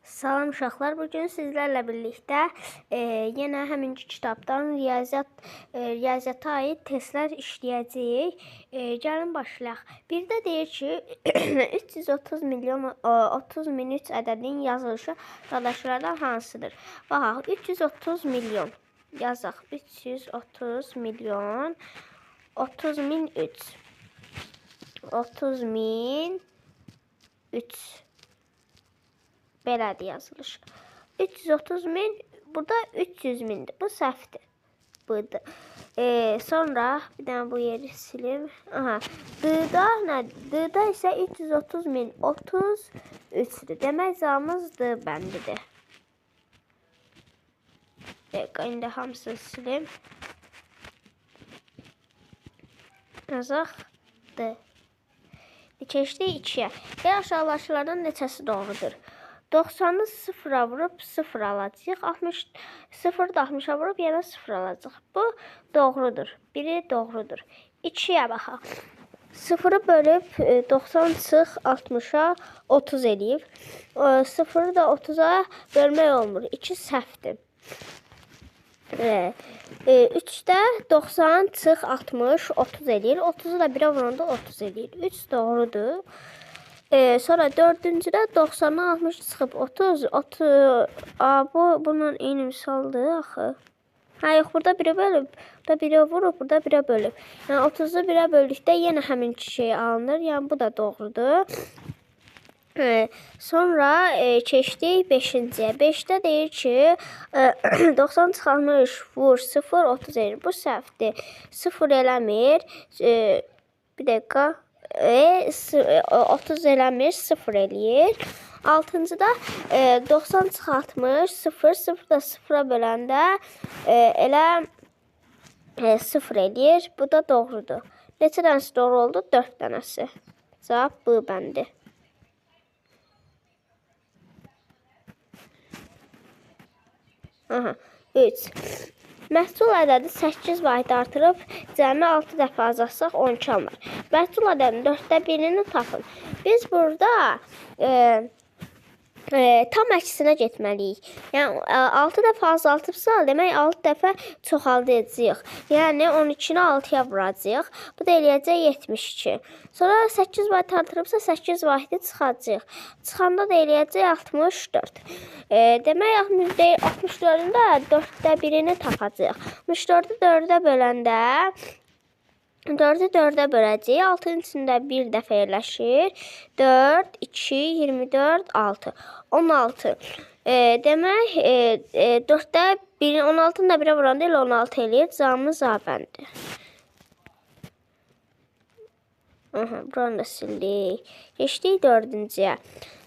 Salam uşaqlar, bugün sizlərlə birlikdə yenə həminki kitabdan riyaziyyata aid testlər işləyəcəyik. Gəlin başlayaq. Bir də deyir ki, 330 milyon 30 min 3 ədədinin yazılışı qardaşlardan hansıdır? Baxaq, 330 milyon yazaq. 330 milyon 30 min 3 30 min 3 belədir yazılış. 330 min, burada 300 mindir. Bu səhvdir. Budur. Sonra bir dənə bu yeri silim. Aha. D-da nədir? D-da isə 330 min 33'dür. Demək cavabımız D bəndidir. İndi hamısını silim. Yazaq D. Keçdik 2-yə. Aşağıdakılardan neçəsi doğrudur? 90'ı 0'a vurup 0 alacağıq. 0'ı da 60'a vurup yenə 0 alacağıq. Bu doğrudur. Biri doğrudur. 2'yə baxaq. 0'ı bölüb 90 çıx 60'a 30 eləyib. 0'ı da 30'a bölmək olmur. 2 səhvdir. 3'də 90 çıx 60 30 eləyir. 30'u da 1'ə vuranda 30 eləyir. 3 doğrudur. Sonra dördüncüdə 90'dan 60 çıxıb 30 bunun eyni misaldır axı. Yox, burada 1'ə bölüb, burada 1'ə vurub, burada 1'ə bölüb. Yəni 30'u 1'ə böldükdə yenə həmin şey alınır. Yəni bu da doğrudur. Sonra keçdik 5-ciyə. 5'də deyir ki, 90 çıx 60 vur 0 30 eləyir. Bu səhvdir. 0 eləmir. Bir dəqiqə. 30 eləmir, 0 eləyir. 6-cıda 90 çıx 60 0 0 da 0'a böləndə elə 0 eləyir. Bu da doğrudur. Neçə dənəsi doğru oldu? 4 dənəsi. Cavab B bəndi. Aha, 3. Məhsul ədədi 8 vahid artırıb cəmi 6 dəfə azaltsaq 12 alınır. Məhsul ədədinin 4də birini tapın. Biz burada tam əksinə getməliyik. Yəni 6 dəfə azaltıbsa, demək 6 dəfə çoxaldacağıq. Yəni 12-ni 6-ya vuracağıq. Bu da eləyəcək 72. Sonra 8 vahid artırıbsa 8 vahidi çıxacağıq. Çıxanda da eləyəcək 64. Demək 64-ün də 4də birini tapacağıq. 64-ü 4-ə böləndə 4'ü 4'ə böləcəyik. 6'nın içində 1 dəfə yerləşir. 4, 2, 24, 6. 16. Demək 4'də 16'nı da 1'ə vuranda elə 16 eləyir. Cavabımız A bəndi. Buranı da sildik. Keçdik 4-cüyə.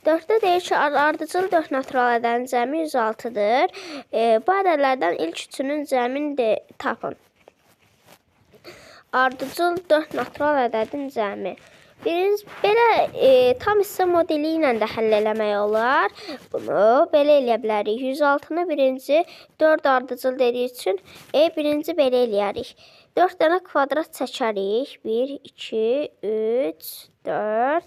4'də deyir ki, ardıcıl 4 natural ədənin cəmi 106'dır. Bu ədədlərdən ilk üçünün cəmini də tapın. Ardıcıl 4 natural ədədin cəmi. Belə tam hissə modeli ilə də həll eləmək olar. Bunu belə eləyə bilərik. 106'nı birinci 4 ardıcıl dediyi üçün birinci belə eləyərik. 4 dənə kvadrat çəkərik. 1, 2, 3, 4.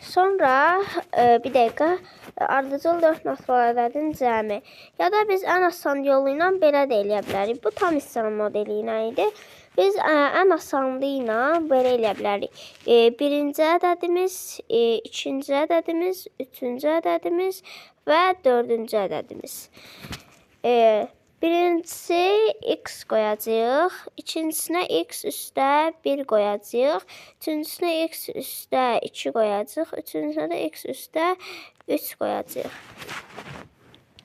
Sonra bir dəqiqə ardıcıl 4 natural ədədin cəmi. Ya da biz ən asan yolu ilə belə də eləyə bilərik. Bu tam hissənin modeli ilə idi. Biz ən asanlığı ilə belə eləyə bilərik. Birinci ədədimiz, ikinci ədədimiz, üçüncü ədədimiz və dördüncü ədədimiz. Birincisi x qoyacağıq, ikincisinə x üstə 1 qoyacağıq, üçüncüsünə x üstə 2 qoyacağıq, üçüncüsünə də x üstə 3 qoyacağıq.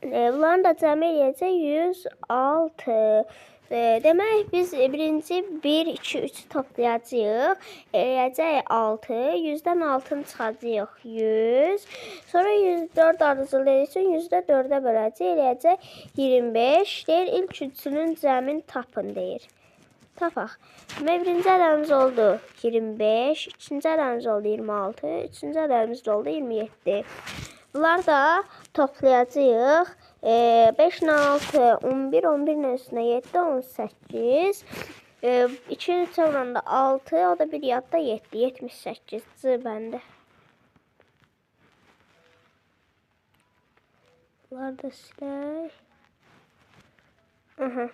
Bunların da cəmi eləyəcək 106. Demək biz birinci 1, 2, 3'ü toplayacağıq. Eləyəcək 6. 100'dən 6'ını çıxacağıq 100. Sonra 104 ardıcıl dediyi üçün 100'də 4'ə böləcək. Eləyəcək 25. Deyir ilk üçünün cəmini tapın deyir. Tapaq. Demək birinci ədədimiz oldu 25. İkinci ədədimiz oldu 26. Üçüncü ədədimiz oldu 27. Bunları da toplayacağıq. 5 ilə 6, 11, 11 ilə üstünə 7, 18. 2'nin 3 vuranda 6, o da bir yadda 7. 78 C bəndə. Bunları da silək. Aha.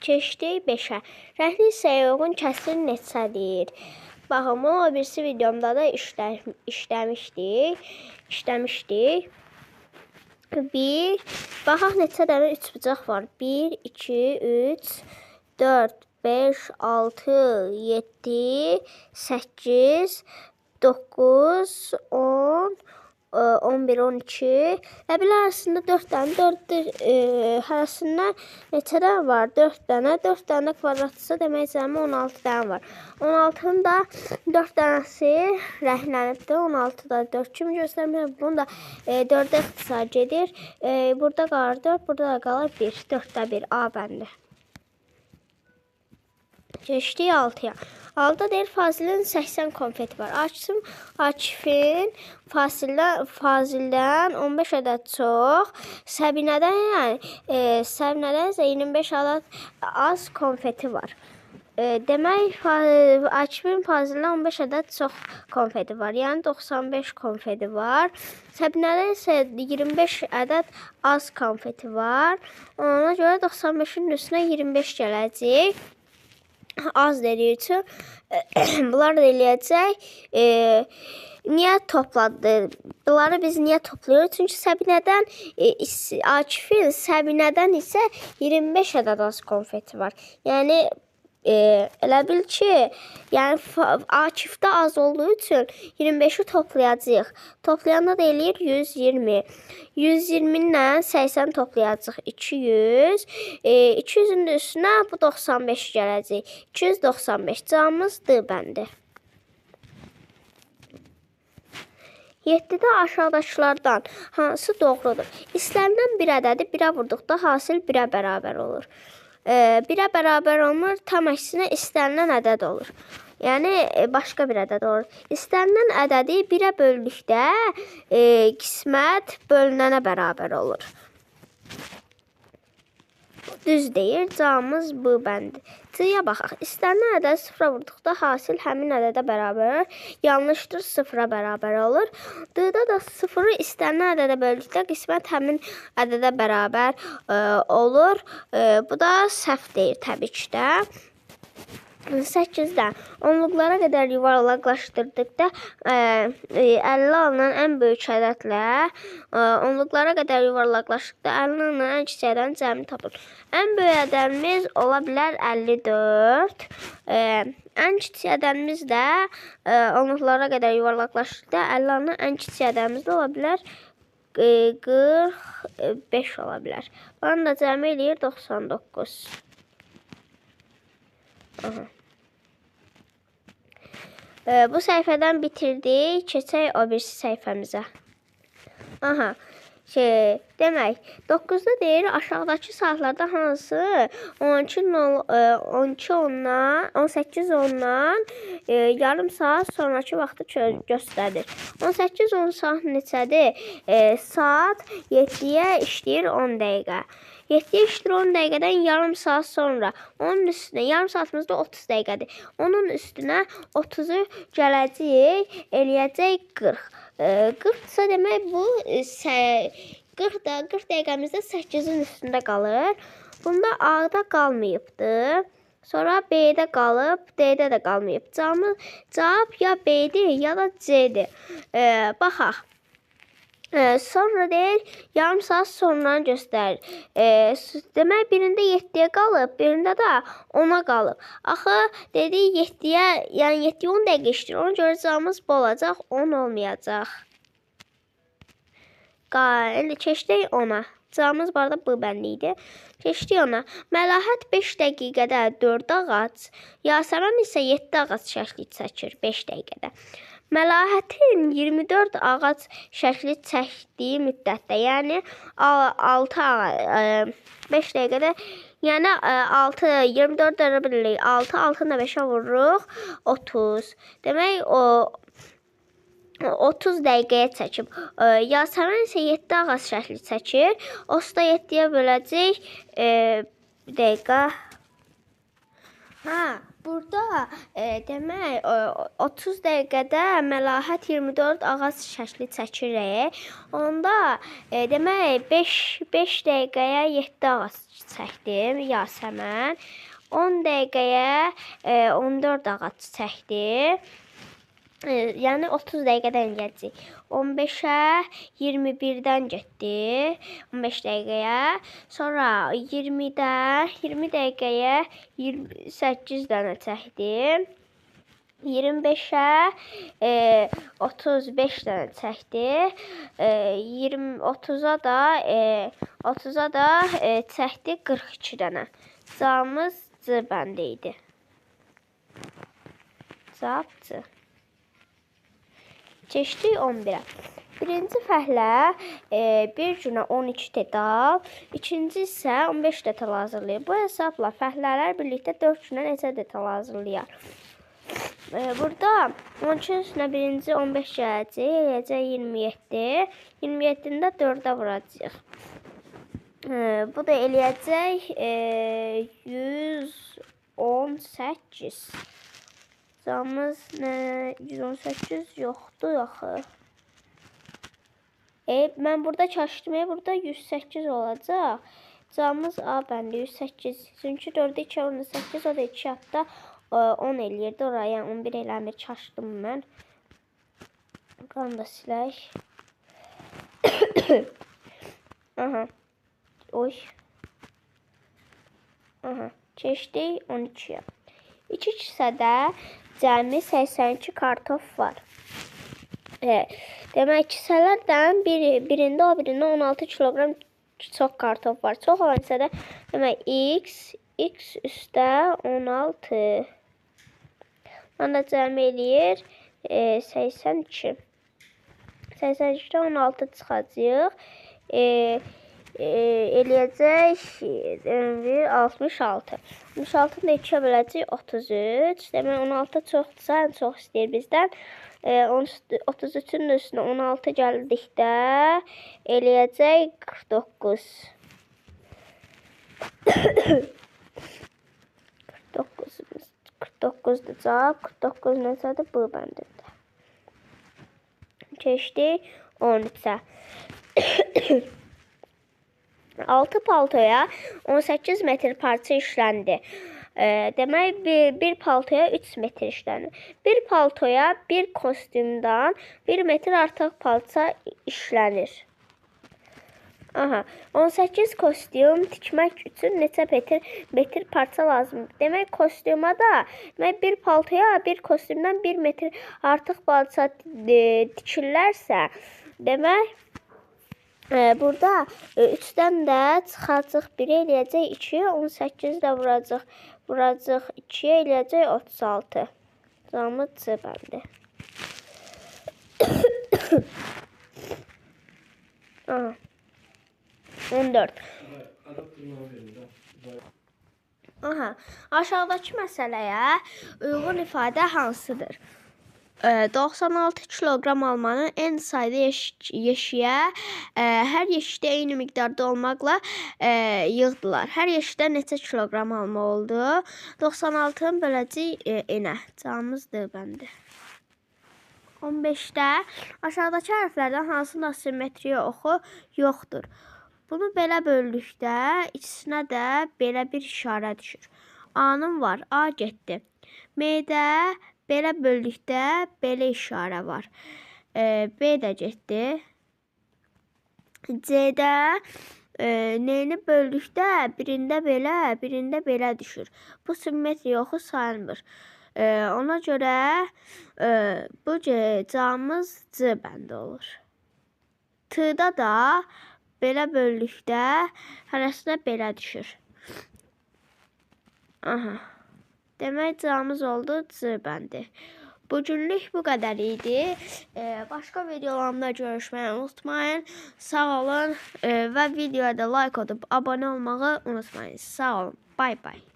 Keçdik 5-ə. Rəngli hissəyə uyğun kəsr neçədir? Baxın, bunu o birisi videomda da işləmişdik. 1, baxaq neçə dənə 3 bucaq var. 1, 2, 3, 4, 5, 6, 7, 8, 9, 10, 11, 12. Əbil arasında 4 dənə, 4 arasından neçə dənə var? 4 dənə. 4 dənə kvadratsa demək cəmi 16 dənə var. 16'nın da 4 dənəsi rənglənibdir. 16 da 4 kimi göstərmir. Bunu da 4'ə ixtisar gedir. Burada qalır 4, burada da qalır 1. 4'də 1 A bəndi. Keçdik 6'ya. 6'da deyir Fazilin 80 konfeti var. Akifin Fazildən 15 ədəd çox. Səbinədən isə 25 ədəd az konfeti var. Demək Akifin Fazildən 15 ədəd çox konfeti var. Yəni 95 konfeti var. Səbinədən isə 25 ədəd az konfeti var. Ona görə 95'in üstünə 25 gələcək. Az dediği için bunlar da eləyəcək. Niyə topladı? Bunları biz niyə topluyoruz? Çünki Səbinədən Akifin Səbinədən isə 25 ədəd az konfeti var. Yəni elə bil ki, yəni Akifdə az olduğu üçün 25'i toplayacağıq. Toplayanda da eləyir 120. 120'dən 80 toplayacağıq 200. 200'ün üstünə bu 95 gələcək. 295 cavabımız D bəndi. 7'də aşağıdakılardan hansı doğrudur? İstənilən bir ədədi 1'ə vurduqda hasil 1'ə bərabər olur. 1'ə bərabər olmur, tam əksinə istənilən ədəd olur. Yəni başqa bir ədəd olur. İstənilən ədədi 1'ə böldükdə qismət bölünənə bərabər olur. Düz deyir. Cavabımız bu bəndi. C-yə baxaq. İstənilən ədəd 0'a vurduqda hasil həmin ədədə bərabər olur. Yanlışdır, 0'a bərabər olur. D-də da 0'ı istənilən ədədə böldükdə qismət həmin ədədə bərabər olur. Bu da səhv deyir təbii ki də. 8'dən onluqlara qədər yuvarlaqlaşdırdıqda 50 alınan ən böyük ədədlə onluqlara qədər yuvarlaqlaşdıqda 50 alınan ən kiçik ədədin cəmi tapılır. Ən böyük ədədimiz ola bilər 54. Ən kiçik ədədimiz də onluqlara qədər yuvarlaqlaşdıqda 50 alınan ən kiçik ədədimiz də ola bilər 45 ola bilər. Bunun da cəmi eləyir 99. Aha. Bu səhifədən bitirdik. Keçək o birisi səhifəmizə. Aha. Demək, 9'da deyir aşağıdakı saatlarda hansı 18 ondan yarım saat sonraki vaxtı göstərir. 18-10 saat neçədir? Saat 7'yə işləyir 10 dəqiqə. 7'yə işləyir 10 dəqiqədən yarım saat sonra. Onun üstünə yarım saatımız da 30 dəqiqədir. Onun üstünə 30'u gələcək, eləyəcək 40. 40'sa demək bu 40 dəqiqəmizdə 8'in üstündə qalır. Bunda A-da qalmayıbdır. Sonra B-də qalıb, D-də də qalmayıb. Cavab ya B-dir, ya da C-dir. Baxaq. Sonra deyir, yarım saat sonra göstərir. Demək, birində 7'yə qalıb, birində də 10'a qalıb. Axı, dedi 7'yə, yəni 7'yə 10 dəqiqə işləyir. Ona görə cavabımız bu olacaq, 10 olmayacaq. İndi keçdik 10'a. Cavabımız bu arada bu bəndi idi. Keçdik 10'a. Məlahət 5 dəqiqədə 4 ağac, Yasəmən isə 7 ağac şəkli çəkir 5 dəqiqədə. Məlahətin 24 ağac şəkli çəkdiyi müddətdə, yəni 5 dəqiqədə, yəni 6, 24 dərə bilirik, 6, 6'nı 5'ə vururuq, 30. Demək, o 30 dəqiqəyə çəkib. Yasəmən isə 7 ağac şəkli çəkir. O da 7'yə böləcək. Bir dəqiqə. Burada demək 30 dəqiqədə Məlahət 24 ağac şəkli çəkirik. Onda demək 5 dəqiqəyə 7 ağac çəkdim Yasəmən. 10 dəqiqəyə 14 ağac çəkdi. Yəni 30 dəqiqədən gələcək. 15-ə 21-dən getdi. 15 dəqiqəyə. Sonra 20 dəqiqəyə 28 dənə çəkdi. 25-ə 35 dənə çəkdi. 30-a da çəkdi 42 dənə. Cavabımız C bəndi idi. Cavab C. Keçdik 11-ə. Birinci fəhlə bir günə 12 detal, ikinci isə 15 detal hazırlayır. Bu hesabla fəhlələr birlikdə 4 günə neçə detal hazırlayar? Burada 12-nin üstünə birinci 15 gələcək, eləyəcək 27. 27-ni də 4-ə vuracaq. Bu da eləyəcək 118. Cavabımız nə? 118 yoxdur axı. Mən burada çaşdım. Burada 108 olacaq. Cavabımız A bəndi 108. Çünki 4-ü 2 18, o da 2 hətta 10 eləyirdi oraya. 11 eləmir. Çaşdım mən. Qanı da silək. Aha. Oy. Aha. Keçdik 12-yə. 2 kisədə cəmi 82 kartof var. Demək kisələrdən birində o birində 16 kiloqram çox kartof var. Çox olan hissədə demək x üstə 16. Onda cəmi eləyir 82. 82-də 16 çıxacaq. Eləyəcək 66. 66-nı da 2-yə böləcək 33. Demək 16 çoxdursa, ən çox istəyir bizdən. 33-ün üstünə 16 gəldikdə eləyəcək 49. 49-dur cavab. 49 nəsədir? Bu bəndində. Keçdik 13-ə. 6 paltoya 18 metr parça işləndi. Demək, bir paltoya 3 metr işlənir. Bir paltoya bir kostyumdan 1 metr artıq parça işlənir. 18 kostyum tikmək üçün neçə metr parça lazımdır? Demək, kostyuma da bir paltoya bir kostyumdan 1 metr artıq parça tikirlərsə, demək, burada 3-dən də çıxacaq 1 eləyəcək 2, 18 də vuracaq 2 eləyəcək 36. Cavabımız C bəndi. Aha. 14. Aha. Aşağıdakı məsələyə uyğun ifadə hansıdır? 96 kiloqram almanın en sayda yeşiyə hər yeşikdə eyni miqdarda olmaqla yığdılar. Hər yeşikdə neçə kiloqram alma oldu? 96-nı böləcək enə. Cavabımız D bəndi. 15-də aşağıdakı hərflərdən hansının asimetriya oxu yoxdur? Bunu belə böldükdə ikisinə də belə bir işarə düşür. A-nın var. A getdi. M-də belə böldükdə belə işarə var. B də getdi. C-də N-ni böldükdə birində belə düşür. Bu simmetriya oxu sayılmır. Ona görə bu cavabımız C bəndi olur. T-da da belə böldükdə hərəsinə belə düşür. Aha. Demək, cavabımız oldu C bəndi. Bugünlük bu qədər idi. Başqa videolarımda görüşməyi unutmayın. Sağ olun və videoya da like edib abunə olmağı unutmayın. Sağ olun. Bye bye.